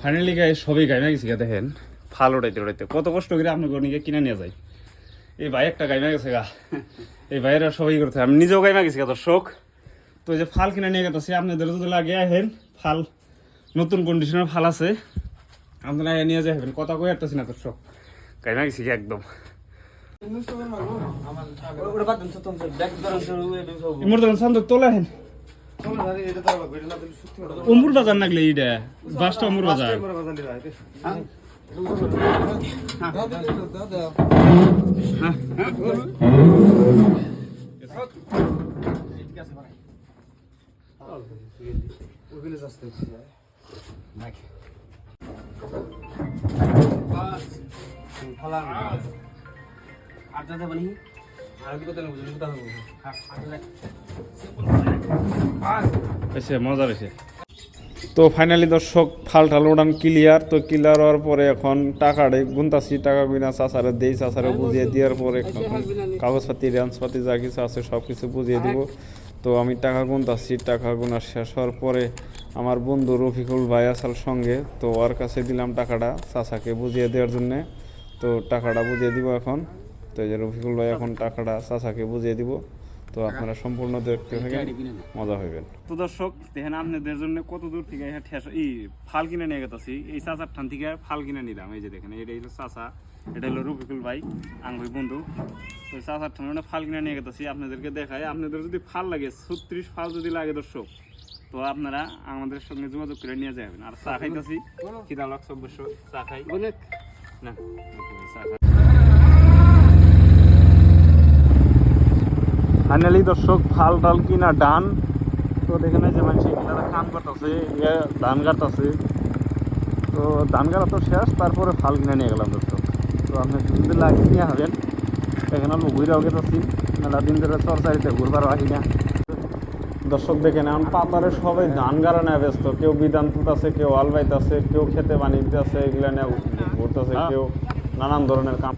Finally গায়ে সবই গাইমা গেছি দেখেন ফাল উড়াইতে উড়াইতে কত কষ্ট করে আপনার গনিকে কিনে নিয়ে যাই। এই ভাই একটা গাইমা গেছে গা, এই ভাইয়েরা সবাই করতে আমি নিজেও গাইমা গেছি গা দর্শক। তো যে ফাল কিনে নিয়ে গেছে আপনাদের যদি লাগে আহেন, ফাল নতুন কন্ডিশনের ফাল আছে আপনারা নিয়ে যাবেন, কথা কই আসতেছি না দর্শক, গাইমা গেছি একদম। তোলে হেন অম্বুর বাজার নাগলে এইটা বাসটা অম্বুর বাজার। মজা রয়েছে। তো ফাইনালি দর্শক ফাল টাল উড়ান ক্লিয়ার। তো ক্লিয়ার হওয়ার পরে এখন টাকাটা গুনতাছি, টাকা গুনা চাচারে দেই, চাচারে বুঝিয়ে দেওয়ার পরে কাগজপাতি রেঞ্জপাতি যা কিছু আছে সব কিছু বুঝিয়ে দিব। তো আমি টাকা গুনতাছি, টাকা গুনা শেষ হওয়ার পরে আমার বন্ধু রফিকুল ভাই আসার সঙ্গে, তো ওর কাছে দিলাম টাকাটা চাচাকে বুঝিয়ে দেওয়ার জন্যে। তো টাকাটা বুঝিয়ে দিব এখন। তো এই যে রফিকুল ভাই এখন টাকাটা চাচাকে বুঝিয়ে দিব। তো আপনারা সম্পূর্ণ দেখতে থাকেন, মজা হইবেন। তো দর্শক দেখেন আপনাদের জন্য কত দূর থেকে ফাল কিনে নিয়ে গেছি। এই চাচার ঠান থেকে ফাল কিনে নিলাম। এই যে দেখেন এটা হলো চাচা, এটা হলো রফিকুল ভাই আঙ্গুই বন্ধু। তো চাচার ঠান ফাল কিনে নিয়ে গেছি আপনাদেরকে দেখায়। আপনাদের যদি ফাল লাগে 36 ফাল যদি লাগে দর্শক, তো আপনারা আমাদের সঙ্গে যোগাযোগ করে নিয়ে যাবেন। আর চা খাইতেছি, খিদা লাগছে অবশ্য, চা খাই না চা খাই। ফাইনালি দর্শক ফাল টাল কিনা ডান। তো দেখেন যে মানুষ কাম করতেছে, ধান কাটতেছে। তো ধান কাটা তো শেষ, তারপরে ফাল কিনে নিয়ে গেলাম দর্শক। তো আপনি যদি লাগে নিয়ে হবেন, এখানে আমি ঘুরেও গেছি, মেলা দিন ধরে চরচারিতে ঘুরবারও আসি না দর্শক। দেখেন এখন পাতারে সবাই ধান গাড়া নেয় ব্যস্ত, কেউ বিধান তুলতেছে, কেউ আলবাইতেছে, কেউ খেতে বানিয়েছে, এগুলা নিয়ে ঘুরতেছে, কেউ নানান ধরনের কাম।